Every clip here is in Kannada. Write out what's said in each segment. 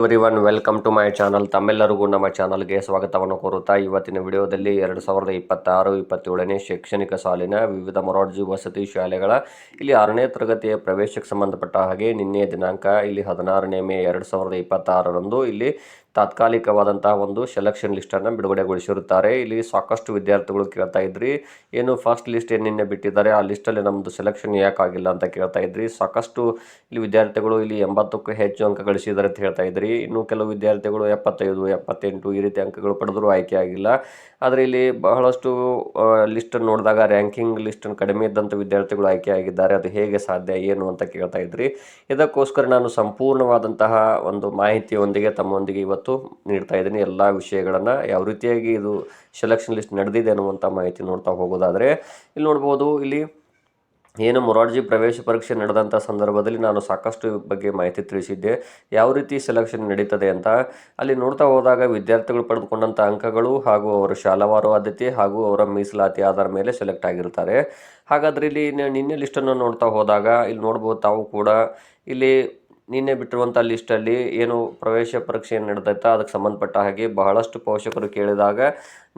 Everyone welcome to my channel. ತಮ್ಮೆಲ್ಲರಿಗೂ ನಮ್ಮ ಚಾನಲ್ಗೆ ಸ್ವಾಗತವನ್ನು ಕೋರುತ್ತಾ ಇವತ್ತಿನ ವಿಡಿಯೋದಲ್ಲಿ 2026-27ನೇ ಶೈಕ್ಷಣಿಕ ಸಾಲಿನ ವಿವಿಧ ಮೊರಾರ್ಜಿ ವಸತಿ ಶಾಲೆಗಳ ಇಲ್ಲಿ 6ನೇ ತರಗತಿಯ ಪ್ರವೇಶಕ್ಕೆ ಸಂಬಂಧಪಟ್ಟ ಹಾಗೆ ನಿನ್ನೆ ದಿನಾಂಕ ಇಲ್ಲಿ 16ನೇ ಮೇ 2026ರಂದು ಇಲ್ಲಿ ತಾತ್ಕಾಲಿಕವಾದಂತಹ ಒಂದು ಸೆಲೆಕ್ಷನ್ ಲಿಸ್ಟನ್ನು ಬಿಡುಗಡೆಗೊಳಿಸಿರುತ್ತಾರೆ. ಇಲ್ಲಿ ಸಾಕಷ್ಟು ವಿದ್ಯಾರ್ಥಿಗಳು ಕೇಳ್ತಾ ಇದ್ರಿ, ಏನು ಫಸ್ಟ್ ಲಿಸ್ಟ್ ಏನು ನಿನ್ನೆ ಬಿಟ್ಟಿದ್ದಾರೆ, ಆ ಲಿಸ್ಟಲ್ಲಿ ನಮ್ಮದು ಸೆಲೆಕ್ಷನ್ ಯಾಕಾಗಿಲ್ಲ ಅಂತ ಕೇಳ್ತಾ ಇದ್ರಿ. ಸಾಕಷ್ಟು ಇಲ್ಲಿ ವಿದ್ಯಾರ್ಥಿಗಳು ಇಲ್ಲಿ 80ಕ್ಕೂ ಹೆಚ್ಚು ಅಂಕ ಗಳಿಸಿದ್ದಾರೆ ಅಂತ ಹೇಳ್ತಾ ಇದ್ರಿ. ಇನ್ನು ಕೆಲವು ವಿದ್ಯಾರ್ಥಿಗಳು 75, 78 ಈ ರೀತಿ ಅಂಕಗಳು ಪಡೆದರೂ ಆಯ್ಕೆ ಆಗಿಲ್ಲ. ಆದರೆ ಇಲ್ಲಿ ಬಹಳಷ್ಟು ಲಿಸ್ಟನ್ನು ನೋಡಿದಾಗ ರ್ಯಾಂಕಿಂಗ್ ಲಿಸ್ಟನ್ನು ಕಡಿಮೆ ಇದ್ದಂಥ ವಿದ್ಯಾರ್ಥಿಗಳು ಆಯ್ಕೆ ಆಗಿದ್ದಾರೆ. ಅದು ಹೇಗೆ ಸಾಧ್ಯ ಏನು ಅಂತ ಕೇಳ್ತಾ ಇದ್ರಿ. ಇದಕ್ಕೋಸ್ಕರ ನಾನು ಸಂಪೂರ್ಣವಾದಂತಹ ಒಂದು ಮಾಹಿತಿಯೊಂದಿಗೆ ತಮ್ಮೊಂದಿಗೆ ಇವತ್ತು ನೀಡ್ತಾ ಇದ್ದೀನಿ. ಎಲ್ಲ ವಿಷಯಗಳನ್ನು ಯಾವ ರೀತಿಯಾಗಿ ಇದು ಸೆಲೆಕ್ಷನ್ ಲಿಸ್ಟ್ ನಡೆದಿದೆ ಅನ್ನುವಂಥ ಮಾಹಿತಿ ನೋಡ್ತಾ ಹೋಗೋದಾದರೆ ಇಲ್ಲಿ ನೋಡ್ಬೋದು, ಇಲ್ಲಿ ಏನು ಮೊರಾರ್ಜಿ ಪ್ರವೇಶ ಪರೀಕ್ಷೆ ನಡೆದಂಥ ಸಂದರ್ಭದಲ್ಲಿ ನಾನು ಸಾಕಷ್ಟು ಬಗ್ಗೆ ಮಾಹಿತಿ ತಿಳಿಸಿದ್ದೆ, ಯಾವ ರೀತಿ ಸೆಲೆಕ್ಷನ್ ನಡೀತದೆ ಅಂತ. ಅಲ್ಲಿ ನೋಡ್ತಾ ಹೋದಾಗ ವಿದ್ಯಾರ್ಥಿಗಳು ಪಡೆದುಕೊಂಡಂಥ ಅಂಕಗಳು ಹಾಗೂ ಅವರ ಶಾಲಾವಾರು ಆದ್ಯತೆ ಹಾಗೂ ಅವರ ಮೀಸಲಾತಿ ಆಧಾರ ಮೇಲೆ ಸೆಲೆಕ್ಟ್ ಆಗಿರ್ತಾರೆ. ಹಾಗಾದರೆ ಇಲ್ಲಿ ನಿನ್ನೆ ಲಿಸ್ಟನ್ನು ನೋಡ್ತಾ ಹೋದಾಗ ಇಲ್ಲಿ ನೋಡ್ಬೋದು ತಾವು ಕೂಡ ಇಲ್ಲಿ ನಿನ್ನೆ ಬಿಟ್ಟಿರುವಂಥ ಲಿಸ್ಟಲ್ಲಿ ಏನು ಪ್ರವೇಶ ಪರೀಕ್ಷೆ ನಡೆದೈತೆ ಅದಕ್ಕೆ ಸಂಬಂಧಪಟ್ಟ ಹಾಗೆ ಬಹಳಷ್ಟು ಪೋಷಕರು ಕೇಳಿದಾಗ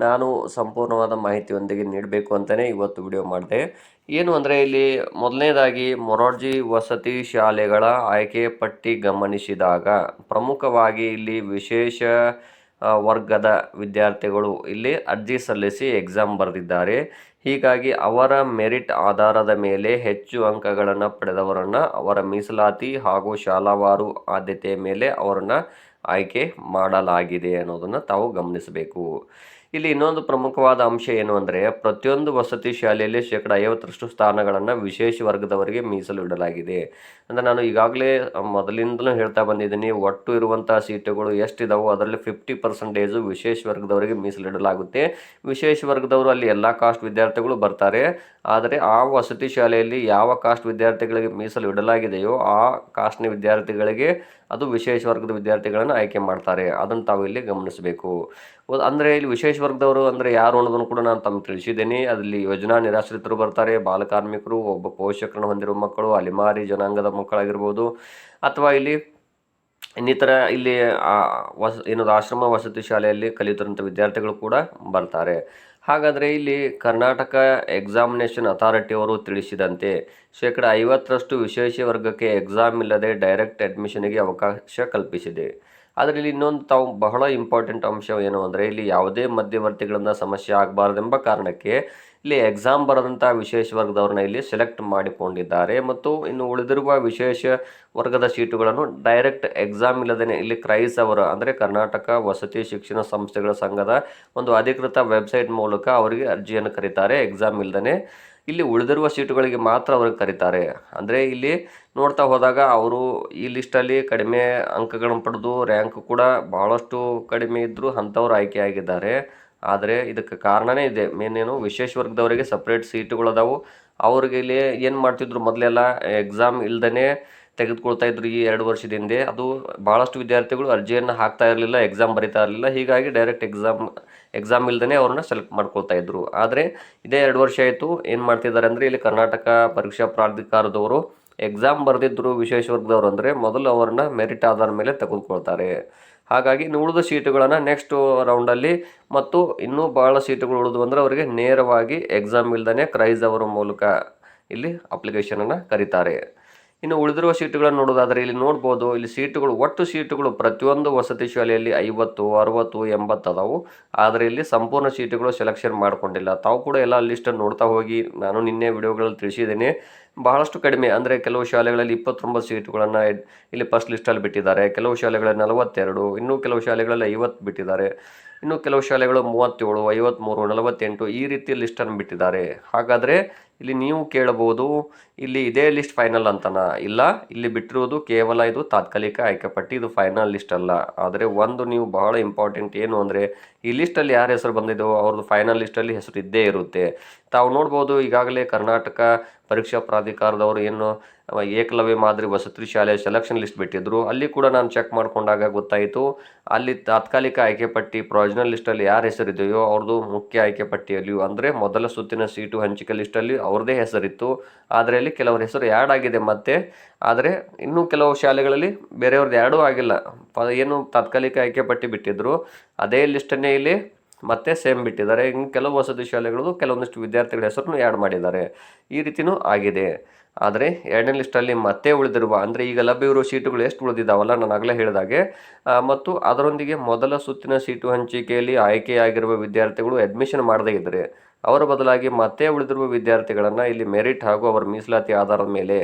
ನಾನು ಸಂಪೂರ್ಣವಾದ ಮಾಹಿತಿಯೊಂದಿಗೆ ನೀಡಬೇಕು ಅಂತಲೇ ಇವತ್ತು ವಿಡಿಯೋ ಮಾಡಿದೆ. ಏನು ಅಂದರೆ ಇಲ್ಲಿ ಮೊದಲನೇದಾಗಿ ಮೊರಾರ್ಜಿ ವಸತಿ ಶಾಲೆಗಳ ಆಯ್ಕೆ ಪಟ್ಟಿ ಗಮನಿಸಿದಾಗ ಪ್ರಮುಖವಾಗಿ ಇಲ್ಲಿ ವಿಶೇಷ ವರ್ಗದ ವಿದ್ಯಾರ್ಥಿಗಳು ಇಲ್ಲಿ ಅರ್ಜಿ ಸಲ್ಲಿಸಿ ಎಕ್ಸಾಮ್ ಬರೆದಿದ್ದಾರೆ. ಹೀಗಾಗಿ ಅವರ ಮೆರಿಟ್ ಆಧಾರದ ಮೇಲೆ ಹೆಚ್ಚು ಅಂಕಗಳನ್ನು ಪಡೆದವರನ್ನು ಅವರ ಮೀಸಲಾತಿ ಹಾಗೂ ಶಾಲಾವಾರು ಆದ್ಯತೆಯ ಮೇಲೆ ಅವರನ್ನು ಆಯ್ಕೆ ಮಾಡಲಾಗಿದೆ ಅನ್ನೋದನ್ನು ತಾವು ಗಮನಿಸಬೇಕು. ಇಲ್ಲಿ ಇನ್ನೊಂದು ಪ್ರಮುಖವಾದ ಅಂಶ ಏನು ಅಂದರೆ ಪ್ರತಿಯೊಂದು ವಸತಿ ಶಾಲೆಯಲ್ಲಿ 50% ಸ್ಥಾನಗಳನ್ನು ವಿಶೇಷ ವರ್ಗದವರಿಗೆ ಮೀಸಲು ಇಡಲಾಗಿದೆ. ಅಂದರೆ ನಾನು ಈಗಾಗಲೇ ಮೊದಲಿಂದಲೂ ಹೇಳ್ತಾ ಬಂದಿದ್ದೀನಿ, ಒಟ್ಟು ಇರುವಂಥ ಸೀಟುಗಳು ಎಷ್ಟಿದಾವೋ ಅದರಲ್ಲಿ 50% ವಿಶೇಷ ವರ್ಗದವರಿಗೆ ಮೀಸಲಿಡಲಾಗುತ್ತೆ. ವಿಶೇಷ ವರ್ಗದವರು ಅಲ್ಲಿ ಎಲ್ಲ ಕಾಸ್ಟ್ ವಿದ್ಯಾರ್ಥಿಗಳು ಬರ್ತಾರೆ. ಆದರೆ ಆ ವಸತಿ ಶಾಲೆಯಲ್ಲಿ ಯಾವ ಕಾಸ್ಟ್ ವಿದ್ಯಾರ್ಥಿಗಳಿಗೆ ಮೀಸಲು ಇಡಲಾಗಿದೆಯೋ ಆ ಕಾಸ್ಟ್ನ ವಿದ್ಯಾರ್ಥಿಗಳಿಗೆ ಅದು ವಿಶೇಷ ವರ್ಗದ ವಿದ್ಯಾರ್ಥಿಗಳನ್ನು ಆಯ್ಕೆ ಮಾಡ್ತಾರೆ. ಅದನ್ನು ತಾವು ಇಲ್ಲಿ ಗಮನಿಸಬೇಕು. ಅಂದರೆ ಇಲ್ಲಿ ವಿಶೇಷ ವರ್ಗದವರು ಅಂದರೆ ಯಾರು ಅನ್ನೋದನ್ನು ಕೂಡ ನಾನು ತಮಗೆ ತಿಳಿಸಿದ್ದೀನಿ. ಅದರಲ್ಲಿ ಯೋಜನಾ ನಿರಾಶ್ರಿತರು ಬರ್ತಾರೆ, ಬಾಲಕಾರ್ಮಿಕರು, ಒಬ್ಬ ಪೋಷಕರನ್ನು ಹೊಂದಿರುವ ಮಕ್ಕಳು, ಅಲೆಮಾರಿ ಜನಾಂಗದ ಮಕ್ಕಳಾಗಿರ್ಬೋದು, ಅಥವಾ ಇಲ್ಲಿ ಇನ್ನಿತರ ಇಲ್ಲಿ ಏನದು ಆಶ್ರಮ ವಸತಿ ಶಾಲೆಯಲ್ಲಿ ಕಲಿತಿರುವಂಥ ವಿದ್ಯಾರ್ಥಿಗಳು ಕೂಡ ಬರ್ತಾರೆ. ಹಾಗಾದರೆ ಇಲ್ಲಿ ಕರ್ನಾಟಕ ಎಕ್ಸಾಮಿನೇಷನ್ ಅಥಾರಿಟಿಯವರು ತಿಳಿಸಿದಂತೆ 50% ವಿಶೇಷ ವರ್ಗಕ್ಕೆ ಎಕ್ಸಾಮ್ ಇಲ್ಲದೆ ಡೈರೆಕ್ಟ್ ಅಡ್ಮಿಷನ್ಗೆ ಅವಕಾಶ ಕಲ್ಪಿಸಿದೆ. ಆದರೆ ಇಲ್ಲಿ ಇನ್ನೊಂದು ತಾವು ಬಹಳ ಇಂಪಾರ್ಟೆಂಟ್ ಅಂಶ ಏನು ಅಂದರೆ ಇಲ್ಲಿ ಯಾವುದೇ ಮಧ್ಯವರ್ತಿಗಳಿಂದ ಸಮಸ್ಯೆ ಆಗಬಾರ್ದೆಂಬ ಕಾರಣಕ್ಕೆ ಇಲ್ಲಿ ಎಕ್ಸಾಮ್ ಬರೆದಂಥ ವಿಶೇಷ ವರ್ಗದವ್ರನ್ನ ಇಲ್ಲಿ ಸೆಲೆಕ್ಟ್ ಮಾಡಿಕೊಂಡಿದ್ದಾರೆ. ಮತ್ತು ಇನ್ನು ಉಳಿದಿರುವ ವಿಶೇಷ ವರ್ಗದ ಸೀಟುಗಳನ್ನು ಡೈರೆಕ್ಟ್ ಎಕ್ಸಾಮ್ ಇಲ್ಲದೇ ಇಲ್ಲಿ ಕ್ರೈಸ್ ಅವರ ಅಂದರೆ ಕರ್ನಾಟಕ ವಸತಿ ಶಿಕ್ಷಣ ಸಂಸ್ಥೆಗಳ ಸಂಘದ ಒಂದು ಅಧಿಕೃತ ವೆಬ್ಸೈಟ್ ಮೂಲಕ ಅವರಿಗೆ ಅರ್ಜಿಯನ್ನು ಕರೀತಾರೆ. ಎಕ್ಸಾಮ್ ಇಲ್ಲದೇ ಇಲ್ಲಿ ಉಳಿದಿರುವ ಸೀಟುಗಳಿಗೆ ಮಾತ್ರ ಅವ್ರಿಗೆ ಕರೀತಾರೆ. ಅಂದರೆ ಇಲ್ಲಿ ನೋಡ್ತಾ ಹೋದಾಗ ಅವರು ಈ ಲಿಸ್ಟಲ್ಲಿ ಕಡಿಮೆ ಅಂಕಗಳನ್ನು ಪಡೆದು ರ್ಯಾಂಕ್ ಕೂಡ ಬಹಳಷ್ಟು ಕಡಿಮೆ ಇದ್ದರೂ ಅಂಥವ್ರು ಆಯ್ಕೆಯಾಗಿದ್ದಾರೆ. ಆದರೆ ಇದಕ್ಕೆ ಕಾರಣವೇ ಇದೆ, ಮೇನ್ ಏನು ವಿಶೇಷ ವರ್ಗದವರಿಗೆ ಸಪ್ರೇಟ್ ಸೀಟುಗಳು ಅದಾವು. ಅವ್ರಿಗೆ ಇಲ್ಲಿ ಏನು ಮಾಡ್ತಿದ್ರು, ಮೊದಲೆಲ್ಲ ಎಕ್ಸಾಮ್ ಇಲ್ದೇ ತೆಗೆದುಕೊಳ್ತಾ ಇದ್ರು. ಈ 2 ವರ್ಷದ ಹಿಂದೆ ಅದು ಭಾಳಷ್ಟು ವಿದ್ಯಾರ್ಥಿಗಳು ಅರ್ಜಿಯನ್ನು ಹಾಕ್ತಾ ಇರಲಿಲ್ಲ, ಎಕ್ಸಾಮ್ ಬರೀತಾ ಇರಲಿಲ್ಲ. ಹೀಗಾಗಿ ಡೈರೆಕ್ಟ್ ಎಕ್ಸಾಮ್ ಇಲ್ದೇ ಅವ್ರನ್ನ ಸೆಲೆಕ್ಟ್ ಮಾಡ್ಕೊಳ್ತಾ ಇದ್ರು. ಆದರೆ ಇದೇ 2 ವರ್ಷ ಆಯಿತು, ಏನು ಮಾಡ್ತಿದ್ದಾರೆ ಅಂದರೆ ಇಲ್ಲಿ ಕರ್ನಾಟಕ ಪರೀಕ್ಷಾ ಪ್ರಾಧಿಕಾರದವರು ಎಕ್ಸಾಮ್ ಬರೆದಿದ್ದರು ವಿಶೇಷ ವರ್ಗದವರು ಅಂದರೆ ಮೊದಲು ಅವ್ರನ್ನ ಮೆರಿಟ್ ಆಧಾರ ಮೇಲೆ ತೆಗೆದುಕೊಳ್ತಾರೆ. ಹಾಗಾಗಿ ಇನ್ನು ಉಳಿದ ಸೀಟುಗಳನ್ನು ನೆಕ್ಸ್ಟ್ ರೌಂಡಲ್ಲಿ ಮತ್ತು ಇನ್ನೂ ಭಾಳ ಸೀಟುಗಳು ಉಳಿದು ಅಂದರೆ ಅವರಿಗೆ ನೇರವಾಗಿ ಎಕ್ಸಾಮ್ ಇಲ್ದೇ ಕ್ರೈಸ್ ಅವರ ಮೂಲಕ ಇಲ್ಲಿ ಅಪ್ಲಿಕೇಶನನ್ನು ಕರೀತಾರೆ. ಇನ್ನು ಉಳಿದಿರುವ ಸೀಟುಗಳನ್ನು ನೋಡೋದಾದರೆ ಇಲ್ಲಿ ನೋಡ್ಬೋದು, ಇಲ್ಲಿ ಸೀಟುಗಳು ಒಟ್ಟು ಸೀಟುಗಳು ಪ್ರತಿಯೊಂದು ವಸತಿ ಶಾಲೆಯಲ್ಲಿ 50, 60, 80 ಅದಾವು. ಆದರೆ ಇಲ್ಲಿ ಸಂಪೂರ್ಣ ಸೀಟುಗಳು ಸೆಲೆಕ್ಷನ್ ಮಾಡಿಕೊಂಡಿಲ್ಲ. ತಾವು ಕೂಡ ಎಲ್ಲ ಲಿಸ್ಟನ್ನು ನೋಡ್ತಾ ಹೋಗಿ, ನಾನು ನಿನ್ನೆ ವಿಡಿಯೋಗಳಲ್ಲಿ ತಿಳಿಸಿದ್ದೀನಿ, ಬಹಳಷ್ಟು ಕಡಿಮೆ ಅಂದರೆ ಕೆಲವು ಶಾಲೆಗಳಲ್ಲಿ 29 ಸೀಟುಗಳನ್ನು ಇಲ್ಲಿ ಫಸ್ಟ್ ಲಿಸ್ಟಲ್ಲಿ ಬಿಟ್ಟಿದ್ದಾರೆ. ಕೆಲವು ಶಾಲೆಗಳಲ್ಲಿ 42, ಇನ್ನೂ ಕೆಲವು ಶಾಲೆಗಳಲ್ಲಿ 50 ಬಿಟ್ಟಿದ್ದಾರೆ. ಇನ್ನು ಕೆಲವು ಶಾಲೆಗಳು 37, 53, 48 ಈ ರೀತಿ ಲಿಸ್ಟನ್ನು ಬಿಟ್ಟಿದ್ದಾರೆ. ಹಾಗಾದರೆ ಇಲ್ಲಿ ನೀವು ಕೇಳಬಹುದು, ಇಲ್ಲಿ ಇದೇ ಲಿಸ್ಟ್ ಫೈನಲ್ ಅಂತನಾ? ಇಲ್ಲ, ಇಲ್ಲಿ ಬಿಟ್ಟಿರುವುದು ಕೇವಲ ಇದು ತಾತ್ಕಾಲಿಕ ಆಯ್ಕೆ ಪಟ್ಟಿ, ಇದು ಫೈನಲ್ ಲಿಸ್ಟ್ ಅಲ್ಲ. ಆದರೆ ಒಂದು ನೀವು ಬಹಳ ಇಂಪಾರ್ಟೆಂಟ್ ಏನು ಅಂದರೆ ಈ ಲಿಸ್ಟಲ್ಲಿ ಯಾರ ಹೆಸರು ಬಂದಿದೆಯೋ ಅವ್ರದ್ದು ಫೈನಲ್ ಲಿಸ್ಟಲ್ಲಿ ಹೆಸರು ಇದ್ದೇ ಇರುತ್ತೆ. ತಾವು ನೋಡ್ಬೋದು, ಈಗಾಗಲೇ ಕರ್ನಾಟಕ ಪರೀಕ್ಷಾ ಪ್ರಾಧಿಕಾರದವರು ಏನು ಏಕಲವ್ಯ ಮಾದರಿ ವಸತಿ ಶಾಲೆ ಸೆಲೆಕ್ಷನ್ ಲಿಸ್ಟ್ ಬಿಟ್ಟಿದ್ರು. ಅಲ್ಲಿ ಕೂಡ ನಾನು ಚೆಕ್ ಮಾಡಿಕೊಂಡಾಗ ಗೊತ್ತಾಯಿತು, ಅಲ್ಲಿ ತಾತ್ಕಾಲಿಕ ಆಯ್ಕೆ ಪಟ್ಟಿ ಪ್ರೊವಿಷನಲ್ ಲಿಸ್ಟಲ್ಲಿ ಯಾರ ಹೆಸರಿದೆಯೋ ಅವ್ರದ್ದು ಮುಖ್ಯ ಆಯ್ಕೆ ಪಟ್ಟಿಯಲ್ಲಿಯೂ ಅಂದರೆ ಮೊದಲ ಸುತ್ತಿನ ಸೀಟು ಹಂಚಿಕೆ ಲಿಸ್ಟಲ್ಲಿ ಅವ್ರದ್ದೇ ಹೆಸರಿತ್ತು. ಆದರೆ ಅಲ್ಲಿ ಕೆಲವರ ಹೆಸರು ಆ್ಯಡ್ ಆಗಿದೆ ಮತ್ತೆ, ಆದರೆ ಇನ್ನೂ ಕೆಲವು ಶಾಲೆಗಳಲ್ಲಿ ಬೇರೆಯವ್ರದ್ದು ಆ್ಯಡೂ ಆಗಿಲ್ಲ. ಏನು ತಾತ್ಕಾಲಿಕ ಆಯ್ಕೆ ಪಟ್ಟಿ ಬಿಟ್ಟಿದ್ರು ಅದೇ ಲಿಸ್ಟನ್ನೇ ಇಲ್ಲಿ ಮತ್ತೆ ಸೇಮ್ ಬಿಟ್ಟಿದ್ದಾರೆ. ಇನ್ನು ಕೆಲವು ವಸತಿ ಶಾಲೆಗಳು ಕೆಲವೊಂದಿಷ್ಟು ವಿದ್ಯಾರ್ಥಿಗಳ ಹೆಸರನ್ನು ಆ್ಯಡ್ ಮಾಡಿದ್ದಾರೆ. ಈ ರೀತಿಯೂ ಆಗಿದೆ. ಆದರೆ ಎರಡನೇ ಲಿಸ್ಟಲ್ಲಿ ಮತ್ತೆ ಉಳಿದಿರುವ ಅಂದರೆ ಈಗ ಲಭ್ಯವಿರುವ ಸೀಟುಗಳು ಎಷ್ಟು ಉಳಿದಿದ್ದಾವಲ್ಲ ನಾನು ಆಗಲೇ ಹೇಳಿದಾಗೆ, ಮತ್ತು ಅದರೊಂದಿಗೆ ಮೊದಲ ಸುತ್ತಿನ ಸೀಟು ಹಂಚಿಕೆಯಲ್ಲಿ ಆಯ್ಕೆಯಾಗಿರುವ ವಿದ್ಯಾರ್ಥಿಗಳು ಅಡ್ಮಿಷನ್ ಮಾಡದೇ ಇದ್ದರೆ ಅವರ ಬದಲಾಗಿ ಮತ್ತೆ ಉಳಿದಿರುವ ವಿದ್ಯಾರ್ಥಿಗಳನ್ನು ಇಲ್ಲಿ ಮೆರಿಟ್ ಹಾಗೂ ಅವರ ಮೀಸಲಾತಿ ಆಧಾರದ ಮೇಲೆ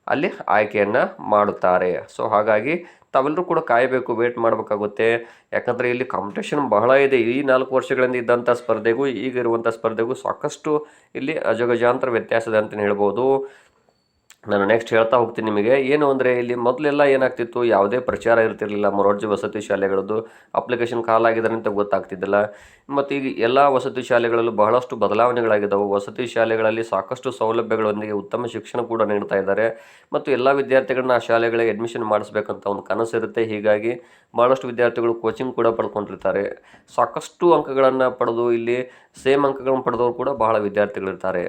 ಅಲ್ಲಿ ಆಯ್ಕೆಯನ್ನು ಮಾಡುತ್ತಾರೆ. ಸೊ ಹಾಗಾಗಿ ತಾವೆಲ್ಲರೂ ಕೂಡ ಕಾಯಬೇಕು, ವೇಟ್ ಮಾಡಬೇಕಾಗುತ್ತೆ. ಯಾಕಂದರೆ ಇಲ್ಲಿ ಕಾಂಪಿಟೇಷನ್ ಬಹಳ ಇದೆ. ಈ 4 ವರ್ಷಗಳಿಂದ ಇದ್ದಂಥ ಸ್ಪರ್ಧೆಗೂ ಈಗ ಇರುವಂಥ ಸ್ಪರ್ಧೆಗೂ ಸಾಕಷ್ಟು ಇಲ್ಲಿ ಅಜಗಜಾಂತರ ವ್ಯತ್ಯಾಸ ಇದೆ ಅಂತಲೇ ಹೇಳ್ಬೋದು. ನಾನು ನೆಕ್ಸ್ಟ್ ಹೇಳ್ತಾ ಹೋಗ್ತೀನಿ ನಿಮಗೆ. ಏನು ಅಂದರೆ ಇಲ್ಲಿ ಮೊದಲೆಲ್ಲ ಏನಾಗ್ತಿತ್ತು, ಯಾವುದೇ ಪ್ರಚಾರ ಇರ್ತಿರಲಿಲ್ಲ. ಮೊರಾರ್ಜಿ ವಸತಿ ಶಾಲೆಗಳದ್ದು ಅಪ್ಲಿಕೇಶನ್ ಕಾಲಾಗಿದ್ದಾರೆ ಅಂತ ಗೊತ್ತಾಗ್ತಿದ್ದಿಲ್ಲ. ಮತ್ತು ಈಗ ಎಲ್ಲ ವಸತಿ ಶಾಲೆಗಳಲ್ಲೂ ಬಹಳಷ್ಟು ಬದಲಾವಣೆಗಳಾಗಿದ್ದಾವೆ. ವಸತಿ ಶಾಲೆಗಳಲ್ಲಿ ಸಾಕಷ್ಟು ಸೌಲಭ್ಯಗಳೊಂದಿಗೆ ಉತ್ತಮ ಶಿಕ್ಷಣ ಕೂಡ ನೀಡ್ತಾ ಇದ್ದಾರೆ. ಮತ್ತು ಎಲ್ಲ ವಿದ್ಯಾರ್ಥಿಗಳನ್ನ ಆ ಶಾಲೆಗಳಿಗೆ ಅಡ್ಮಿಷನ್ ಮಾಡಿಸ್ಬೇಕಂತ ಒಂದು ಕನಸಿರುತ್ತೆ. ಹೀಗಾಗಿ ಭಾಳಷ್ಟು ವಿದ್ಯಾರ್ಥಿಗಳು ಕೋಚಿಂಗ್ ಕೂಡ ಪಡ್ಕೊಂಡಿರ್ತಾರೆ. ಸಾಕಷ್ಟು ಅಂಕಗಳನ್ನು ಪಡೆದು ಇಲ್ಲಿ ಸೇಮ್ ಅಂಕಗಳನ್ನು ಪಡೆದವರು ಕೂಡ ಬಹಳ ವಿದ್ಯಾರ್ಥಿಗಳಿರ್ತಾರೆ.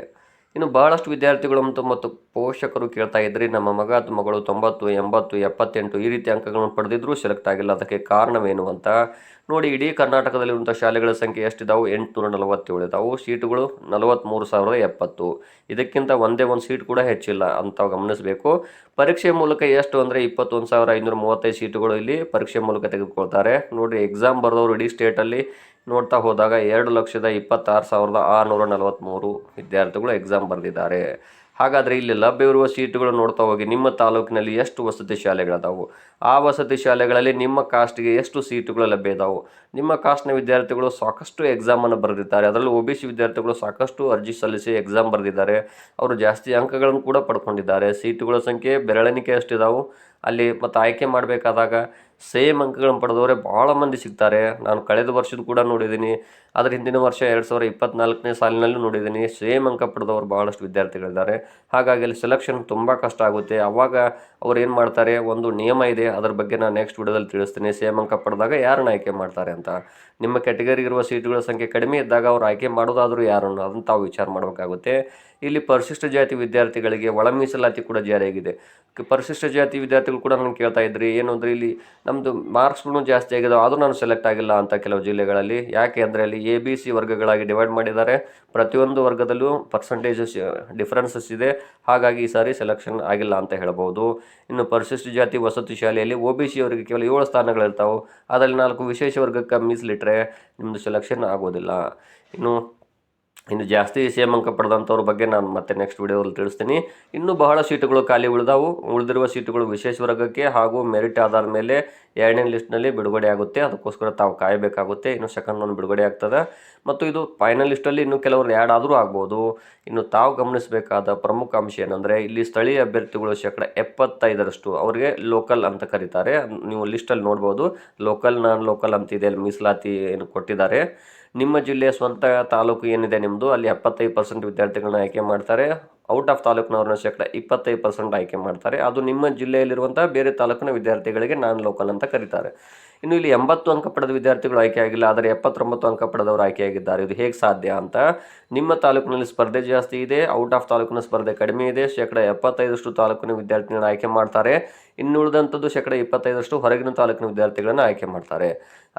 ಇನ್ನು ಬಹಳಷ್ಟು ವಿದ್ಯಾರ್ಥಿಗಳು ಮತ್ತು ಪೋಷಕರು ಕೇಳ್ತಾ ಇದ್ರಿ, ನಮ್ಮ ಮಗ ಅಥವಾ ಮಗಳು 90, 80, 78 ಈ ರೀತಿ ಅಂಕಗಳನ್ನು ಪಡೆದಿದ್ರೂ ಸೆಲೆಕ್ಟ್ ಆಗಿಲ್ಲ, ಅದಕ್ಕೆ ಕಾರಣವೇನು ಅಂತ ನೋಡಿ. ಇಡೀ ಕರ್ನಾಟಕದಲ್ಲಿರುವಂಥ ಶಾಲೆಗಳ ಸಂಖ್ಯೆ ಎಷ್ಟಿದಾವೆ? 847 ಇದಾವೆ. ಸೀಟುಗಳು 43,070. ಇದಕ್ಕಿಂತ ಒಂದೇ ಒಂದು ಸೀಟ್ ಕೂಡ ಹೆಚ್ಚಿಲ್ಲ ಅಂತ ಗಮನಿಸಬೇಕು. ಪರೀಕ್ಷೆ ಮೂಲಕ ಎಷ್ಟು ಅಂದರೆ 21,535 ಸೀಟುಗಳು ಇಲ್ಲಿ ಪರೀಕ್ಷೆ ಮೂಲಕ ತೆಗೆದುಕೊಳ್ತಾರೆ. ನೋಡಿರಿ, ಎಕ್ಸಾಮ್ ಬರೆದವರು ಇಡೀ ಸ್ಟೇಟಲ್ಲಿ ನೋಡ್ತಾ ಹೋದಾಗ 2,26,643 ವಿದ್ಯಾರ್ಥಿಗಳು ಎಕ್ಸಾಮ್ ಬರೆದಿದ್ದಾರೆ. ಹಾಗಾದರೆ ಇಲ್ಲಿ ಲಭ್ಯವಿರುವ ಸೀಟುಗಳು ನೋಡ್ತಾ ಹೋಗಿ, ನಿಮ್ಮ ತಾಲೂಕಿನಲ್ಲಿ ಎಷ್ಟು ವಸತಿ ಶಾಲೆಗಳದಾವು, ಆ ವಸತಿ ಶಾಲೆಗಳಲ್ಲಿ ನಿಮ್ಮ ಕಾಸ್ಟ್ಗೆ ಎಷ್ಟು ಸೀಟುಗಳು ಲಭ್ಯ ಇದಾವೆ. ನಿಮ್ಮ ಕಾಸ್ಟ್ನ ವಿದ್ಯಾರ್ಥಿಗಳು ಸಾಕಷ್ಟು ಎಕ್ಸಾಮನ್ನು ಬರೆದಿದ್ದಾರೆ. ಅದರಲ್ಲೂ OBC ವಿದ್ಯಾರ್ಥಿಗಳು ಸಾಕಷ್ಟು ಅರ್ಜಿ ಸಲ್ಲಿಸಿ ಎಕ್ಸಾಮ್ ಬರೆದಿದ್ದಾರೆ. ಅವರು ಜಾಸ್ತಿ ಅಂಕಗಳನ್ನು ಕೂಡ ಪಡ್ಕೊಂಡಿದ್ದಾರೆ. ಸೀಟುಗಳ ಸಂಖ್ಯೆ ಬೆರಳೆಣಿಕೆ ಎಷ್ಟಿದಾವೆ ಅಲ್ಲಿ. ಮತ್ತು ಆಯ್ಕೆ ಮಾಡಬೇಕಾದಾಗ ಸೇಮ್ ಅಂಕಗಳನ್ನು ಪಡೆದವರೇ ಭಾಳ ಮಂದಿ ಸಿಗ್ತಾರೆ. ನಾನು ಕಳೆದ ವರ್ಷದ ಕೂಡ ನೋಡಿದ್ದೀನಿ, ಅದರ ಹಿಂದಿನ ವರ್ಷ 2024ನೇ ಸಾಲಿನಲ್ಲೂ ನೋಡಿದ್ದೀನಿ. ಸೇಮ್ ಅಂಕ ಪಡೆದವರು ಭಾಳಷ್ಟು ವಿದ್ಯಾರ್ಥಿಗಳಿದ್ದಾರೆ. ಹಾಗಾಗಿ ಅಲ್ಲಿ ಸೆಲೆಕ್ಷನ್ ತುಂಬ ಕಷ್ಟ ಆಗುತ್ತೆ. ಆವಾಗ ಅವ್ರು ಏನು ಮಾಡ್ತಾರೆ, ಒಂದು ನಿಯಮ ಇದೆ, ಅದರ ಬಗ್ಗೆ ನಾನು ನೆಕ್ಸ್ಟ್ ವಿಡಿಯೋದಲ್ಲಿ ತಿಳಿಸ್ತೀನಿ. ಸೇಮ್ ಅಂಕ ಪಡೆದಾಗ ಯಾರನ್ನ ಆಯ್ಕೆ ಮಾಡ್ತಾರೆ ಅಂತ. ನಿಮ್ಮ ಕ್ಯಾಟಗರಿ ಇರುವ ಸೀಟುಗಳ ಸಂಖ್ಯೆ ಕಡಿಮೆ ಇದ್ದಾಗ ಅವ್ರು ಆಯ್ಕೆ ಮಾಡೋದಾದರೂ ಯಾರನ್ನು, ಅದನ್ನು ತಾವು ವಿಚಾರ ಮಾಡಬೇಕಾಗುತ್ತೆ. ಇಲ್ಲಿ ಪರಿಶಿಷ್ಟ ಜಾತಿ ವಿದ್ಯಾರ್ಥಿಗಳಿಗೆ ಒಳ ಮೀಸಲಾತಿ ಕೂಡ ಜಾರಿಯಾಗಿದೆ. ಪರಿಶಿಷ್ಟ ಜಾತಿ ವಿದ್ಯಾರ್ಥಿಗಳು ಕೂಡ ನಾನು ಕೇಳ್ತಾ ಇದ್ರಿ, ಏನು ಅಂದರೆ ಇಲ್ಲಿ ನಮ್ಮದು ಮಾರ್ಕ್ಸ್ಗಳು ಜಾಸ್ತಿ ಆಗಿದಾವೆ ಆದರೂ ನಾನು ಸೆಲೆಕ್ಟ್ ಆಗಿಲ್ಲ ಅಂತ ಕೆಲವು ಜಿಲ್ಲೆಗಳಲ್ಲಿ. ಯಾಕೆ ಅಂದರೆ ಅಲ್ಲಿ ABC ವರ್ಗಗಳಾಗಿ ಡಿವೈಡ್ ಮಾಡಿದ್ದಾರೆ. ಪ್ರತಿಯೊಂದು ವರ್ಗದಲ್ಲೂ ಪರ್ಸೆಂಟೇಜಸ್ ಡಿಫ್ರೆನ್ಸಸ್ ಇದೆ. ಹಾಗಾಗಿ ಈ ಸಾರಿ ಸೆಲೆಕ್ಷನ್ ಆಗಿಲ್ಲ ಅಂತ ಹೇಳ್ಬೋದು. ಇನ್ನು ಪರಿಶಿಷ್ಟ ಜಾತಿ ವಸತಿ ಶಾಲೆಯಲ್ಲಿ OBC ಅವರಿಗೆ ಕೇವಲ 7 ಸ್ಥಾನಗಳಿರ್ತಾವೆ. ಅದರಲ್ಲಿ 4 ವಿಶೇಷ ವರ್ಗಕ್ಕೆ ಮೀಸಲಿಟ್ಟರೆ ನಿಮ್ಮದು ಸೆಲೆಕ್ಷನ್ ಆಗೋದಿಲ್ಲ. ಇನ್ನು ಜಾಸ್ತಿ ಸೇಮ್ ಅಂಕ ಪಡೆದಂಥವ್ರ ಬಗ್ಗೆ ನಾನು ಮತ್ತೆ ನೆಕ್ಸ್ಟ್ ವಿಡಿಯೋದಲ್ಲಿ ತಿಳಿಸ್ತೀನಿ. ಇನ್ನೂ ಬಹಳ ಸೀಟುಗಳು ಖಾಲಿ ಉಳಿದಿರುವ ಸೀಟುಗಳು ವಿಶೇಷ ವರ್ಗಕ್ಕೆ ಹಾಗೂ ಮೆರಿಟ್ ಆಧಾರದ ಮೇಲೆ ಎರಡನೇ ಲಿಸ್ಟ್ನಲ್ಲಿ ಬಿಡುಗಡೆ ಆಗುತ್ತೆ. ಅದಕ್ಕೋಸ್ಕರ ತಾವು ಕಾಯಬೇಕಾಗುತ್ತೆ. ಇನ್ನು ಸೆಕೆಂಡ್ ಒಂದು ಬಿಡುಗಡೆ ಆಗ್ತದೆ. ಮತ್ತು ಇದು ಫೈನಲ್ ಲಿಸ್ಟಲ್ಲಿ ಇನ್ನೂ ಕೆಲವರು ಆ್ಯಡ್ ಆದರೂ ಆಗ್ಬೋದು. ಇನ್ನು ತಾವು ಗಮನಿಸಬೇಕಾದ ಪ್ರಮುಖ ಅಂಶ ಏನಂದರೆ ಇಲ್ಲಿ ಸ್ಥಳೀಯ ಅಭ್ಯರ್ಥಿಗಳು 75% ಅವರಿಗೆ ಲೋಕಲ್ ಅಂತ ಕರೀತಾರೆ. ನೀವು ಲಿಸ್ಟಲ್ಲಿ ನೋಡ್ಬೋದು, ಲೋಕಲ್ ನಾನ್ ಲೋಕಲ್ ಅಂತಿದೆ, ಅಲ್ಲಿ ಮೀಸಲಾತಿ ಏನು ಕೊಟ್ಟಿದ್ದಾರೆ. ನಿಮ್ಮ ಜಿಲ್ಲೆಯ ಸ್ವಂತ ತಾಲೂಕು ಏನಿದೆ ನಿಮ್ಮದು, ಅಲ್ಲಿ 75% ವಿದ್ಯಾರ್ಥಿಗಳನ್ನ ಆಯ್ಕೆ ಮಾಡ್ತಾರೆ. ಔಟ್ ಆಫ್ ತಾಲೂಕಿನವ್ರನ್ನ 25% ಆಯ್ಕೆ ಮಾಡ್ತಾರೆ. ಅದು ನಿಮ್ಮ ಜಿಲ್ಲೆಯಲ್ಲಿರುವಂಥ ಬೇರೆ ತಾಲೂಕಿನ ವಿದ್ಯಾರ್ಥಿಗಳಿಗೆ ನಾನ್ ಲೋಕಲ್ ಅಂತ ಕರೀತಾರೆ. ಇನ್ನು ಇಲ್ಲಿ 80 ಅಂಕ ಪಡೆದ ವಿದ್ಯಾರ್ಥಿಗಳು ಆಯ್ಕೆ ಆಗಿಲ್ಲ, ಆದರೆ 79 ಅಂಕ ಪಡೆದವರು ಆಯ್ಕೆಯಾಗಿದ್ದಾರೆ. ಇದು ಹೇಗೆ ಸಾಧ್ಯ ಅಂತ, ನಿಮ್ಮ ತಾಲೂಕಿನಲ್ಲಿ ಸ್ಪರ್ಧೆ ಜಾಸ್ತಿ ಇದೆ, ಔಟ್ ಆಫ್ ತಾಲೂಕಿನ ಸ್ಪರ್ಧೆ ಕಡಿಮೆ ಇದೆ. 75% ತಾಲೂಕಿನ ವಿದ್ಯಾರ್ಥಿಗಳನ್ನ ಆಯ್ಕೆ ಮಾಡ್ತಾರೆ. ಇನ್ನುಳಿದಂಥದ್ದು 25% ಹೊರಗಿನ ತಾಲೂಕಿನ ವಿದ್ಯಾರ್ಥಿಗಳನ್ನು ಆಯ್ಕೆ ಮಾಡ್ತಾರೆ.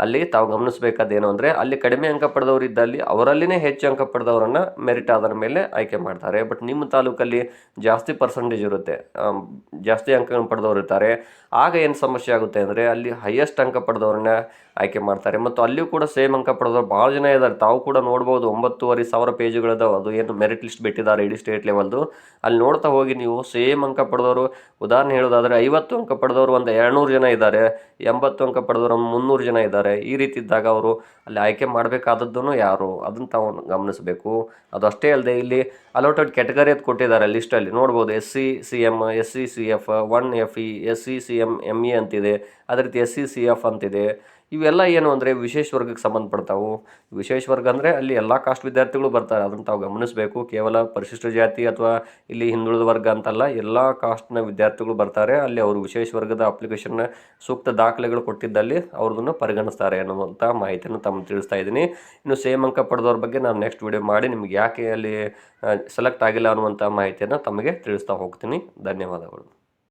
ಅಲ್ಲಿ ತಾವು ಗಮನಿಸಬೇಕಾದೇನು ಅಂದರೆ ಅಲ್ಲಿ ಕಡಿಮೆ ಅಂಕ ಪಡೆದವರು ಇದ್ದಲ್ಲಿ ಅವರಲ್ಲಿನೇ ಹೆಚ್ಚು ಅಂಕ ಪಡೆದವರನ್ನು ಮೆರಿಟ್ ಆಧಾರ ಮೇಲೆ ಆಯ್ಕೆ ಮಾಡ್ತಾರೆ. ಬಟ್ ನಿಮ್ಮ ತಾಲೂಕಲ್ಲಿ ಜಾಸ್ತಿ ಪರ್ಸೆಂಟೇಜ್ ಇರುತ್ತೆ, ಜಾಸ್ತಿ ಅಂಕಗಳನ್ನು ಪಡೆದವರು ಇರ್ತಾರೆ. ಆಗ ಏನು ಸಮಸ್ಯೆ ಆಗುತ್ತೆ ಅಂದರೆ ಅಲ್ಲಿ ಹೈಯೆಸ್ಟ್ ಅಂಕ ಪಡೆದವ್ರನ್ನ ಆಯ್ಕೆ ಮಾಡ್ತಾರೆ. ಮತ್ತು ಅಲ್ಲಿಯೂ ಕೂಡ ಸೇಮ್ ಅಂಕ ಪಡೆದವರು ಭಾಳ ಜನ ಇದ್ದಾರೆ. ತಾವು ಕೂಡ ನೋಡ್ಬೋದು, 9,500 ಪೇಜುಗಳಿದಾವೆ. ಅದು ಏನು ಮೆರಿಟ್ ಲಿಸ್ಟ್ ಬಿಟ್ಟಿದ್ದಾರೆ ಇಡೀ ಸ್ಟೇಟ್ ಲೆವೆಲ್ದು. ಅಲ್ಲಿ ನೋಡ್ತಾ ಹೋಗಿ ನೀವು ಸೇಮ್ ಅಂಕ ಪಡೆದವರು, ಉದಾಹರಣೆ ಹೇಳೋದಾದರೆ 50 ಅಂಕ ಪಡೆದವರು ಒಂದು 200 ಜನ ಇದ್ದಾರೆ, 80 ಅಂಕ ಪಡೆದವರು 300 ಜನ ಇದ್ದಾರೆ. ಈ ರೀತಿ ಇದ್ದಾಗ ಅವರು ಅಲ್ಲಿ ಆಯ್ಕೆ ಮಾಡಬೇಕಾದದ್ದನ್ನು ಯಾರು, ಅದನ್ನು ತಾವು ಗಮನಿಸಬೇಕು. ಅದು ಅಷ್ಟೇ ಅಲ್ಲದೆ ಇಲ್ಲಿ ಅಲೋಟೆಡ್ ಕ್ಯಾಟಗರಿ ಅಂತ ಕೊಟ್ಟಿದ್ದಾರೆ ಲಿಸ್ಟಲ್ಲಿ ನೋಡ್ಬೋದು. SC CM, SC CF, 1FE, SC CM ME ಅಂತಿದೆ. ಅದೇ ರೀತಿ SC CF ಅಂತ ಅಂತಿದೆ. ಇವೆಲ್ಲ ಏನು ಅಂದರೆ ವಿಶೇಷ ವರ್ಗಕ್ಕೆ ಸಂಬಂಧಪಡ್ತಾವು. ವಿಶೇಷ ವರ್ಗ ಅಂದರೆ ಅಲ್ಲಿ ಎಲ್ಲ ಕಾಸ್ಟ್ ವಿದ್ಯಾರ್ಥಿಗಳು ಬರ್ತಾರೆ, ಅದನ್ನು ತಾವು ಗಮನಿಸಬೇಕು. ಕೇವಲ ಪರಿಶಿಷ್ಟ ಜಾತಿ ಅಥವಾ ಇಲ್ಲಿ ಹಿಂದುಳಿದ ವರ್ಗ ಅಂತಲ್ಲ, ಎಲ್ಲ ಕಾಸ್ಟ್ನ ವಿದ್ಯಾರ್ಥಿಗಳು ಬರ್ತಾರೆ. ಅಲ್ಲಿ ಅವರು ವಿಶೇಷ ವರ್ಗದ ಅಪ್ಲಿಕೇಶನ್ನ ಸೂಕ್ತ ದಾಖಲೆಗಳು ಕೊಟ್ಟಿದ್ದಲ್ಲಿ ಅವ್ರದನ್ನು ಪರಿಗಣಿಸ್ತಾರೆ ಅನ್ನುವಂಥ ಮಾಹಿತಿಯನ್ನು ತಮ್ಮ ತಿಳಿಸ್ತಾ ಇದ್ದೀನಿ. ಇನ್ನು ಸೇಮ್ ಅಂಕ ಪಡೆದವ್ರ ಬಗ್ಗೆ ನಾನು ನೆಕ್ಸ್ಟ್ ವಿಡಿಯೋ ಮಾಡಿ ನಿಮ್ಗೆ ಯಾಕೆ ಅಲ್ಲಿ ಸೆಲೆಕ್ಟ್ ಆಗಿಲ್ಲ ಅನ್ನುವಂಥ ಮಾಹಿತಿಯನ್ನು ತಮಗೆ ತಿಳಿಸ್ತಾ ಹೋಗ್ತೀನಿ. ಧನ್ಯವಾದಗಳು.